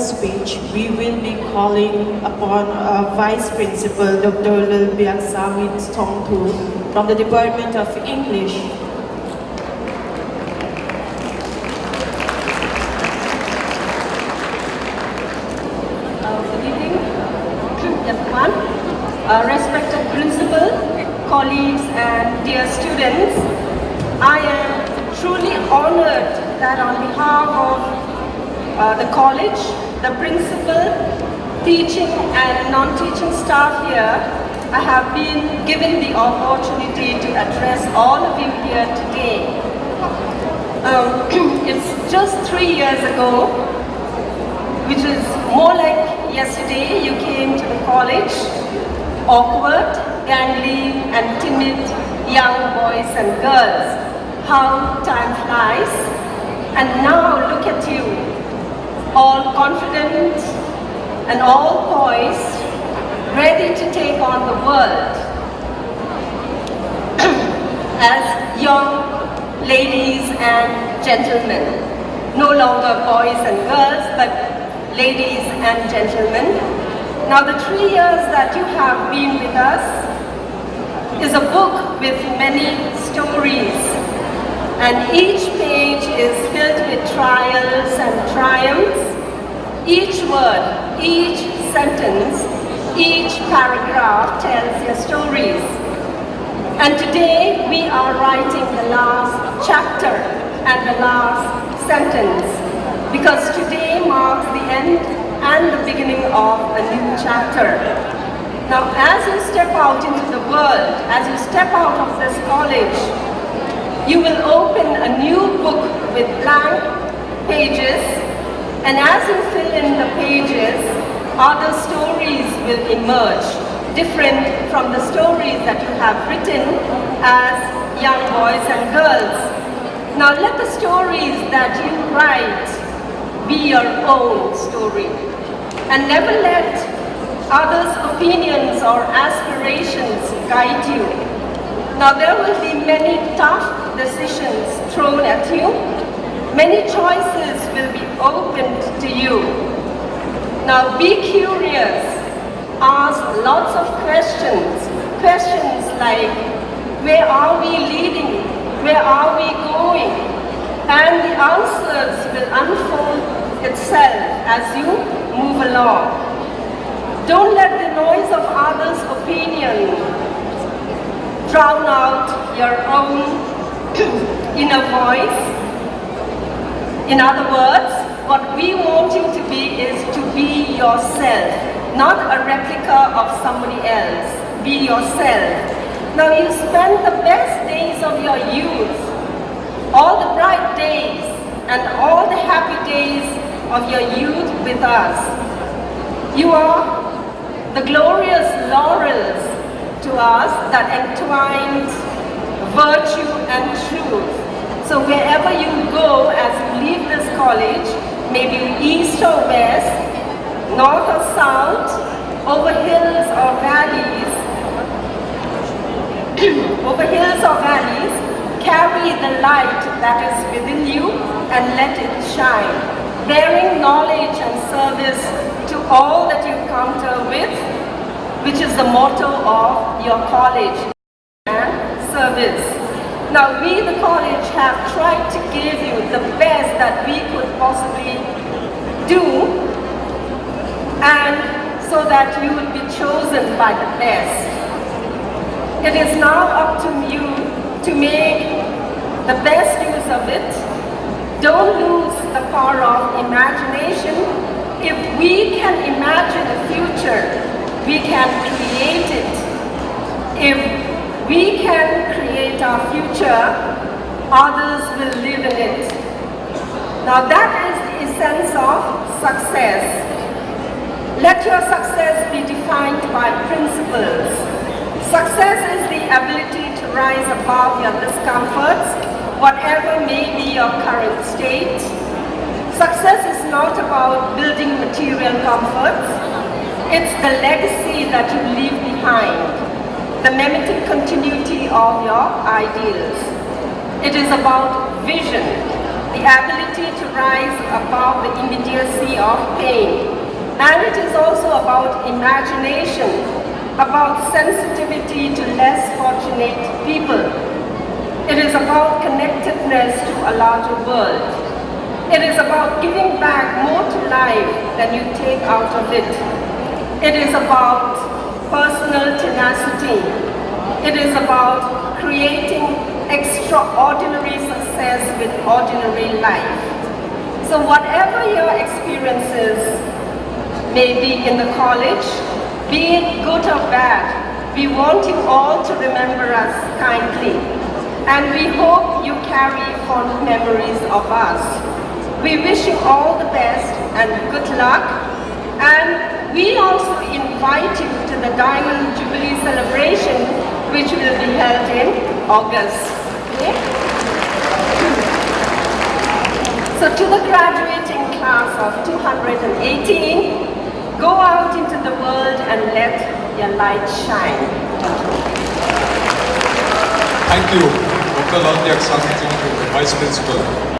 speech, we will be calling upon Vice Principal Dr. Lilbiak Samit Tongpu from the Department of English. Good evening, everyone. Respected principal, colleagues, and dear students, I am truly honored that on behalf of the college, the principal, teaching and non-teaching staff here, I have been given the opportunity to address all of you here today. It's just 3 years ago, which is more like yesterday, you came to the college, awkward, gangly and timid young boys and girls. How time flies. And now look at you, all confident and all poised, ready to take on the world. As young ladies and gentlemen, no longer boys and girls, but ladies and gentlemen. Now the 3 years that you have been with us is a book with many stories, and each page is filled with trials and triumphs. Each word, each sentence, each paragraph tells your stories. And today we are writing the last chapter and the last sentence, because today marks the end and the beginning of a new chapter. Now, as you step out into the world, as you step out of this college, you will open a new book with blank pages, and as you fill in the pages, other stories will emerge, different from the stories that you have written as young boys and girls. Now, let the stories that you write be your own story, and never let others' opinions or aspirations guide you. Now there will be many tough decisions thrown at you. Many choices will be opened to you. Now be curious, ask lots of questions. Questions like, where are we leading? Where are we going? And the answers will unfold itself as you move along. Don't let the noise of others' opinion drown out your own inner voice. In other words, what we want you to be is to be yourself, not a replica of somebody else. Be yourself. Now you spend the best days of your youth, all the bright days and all the happy days of your youth with us. You are the glorious laurels to us that entwines virtue and truth. So wherever you go as you leave this college, maybe east or west, north or south, over hills or valleys, carry the light that is within you and let it shine, bearing knowledge and service to all that you encounter with, which is the motto of your college, and service. Now we, the college, have tried to give you the best that we could possibly do, and so that you would be chosen by the best. It is now up to you to make the best use of it. Don't lose the power of imagination. If we can imagine a future, we can create it. If we can create our future, others will live in it. Now that is the essence of success. Let your success be defined by principles. Success is the ability to rise above your discomforts, whatever may be your current state. Success is not about building material comforts. It's the legacy that you leave behind, the mimetic continuity of your ideals. It is about vision, the ability to rise above the immediacy of pain. And it is also about imagination, about sensitivity to less fortunate people. It is about connectedness to a larger world. It is about giving back more to life than you take out of it. It is about personal tenacity. It is about creating extraordinary success with ordinary life. So whatever your experiences may be in the college, be it good or bad, we want you all to remember us kindly. And we hope you carry fond memories of us. We wish you all the best and good luck. And we also invite you to the Diamond Jubilee celebration, which will be held in August. Okay? So to the graduating class of 218, go out into the world and let your light shine. Thank you, Dr. Lalbiak Samit, Vice Principal.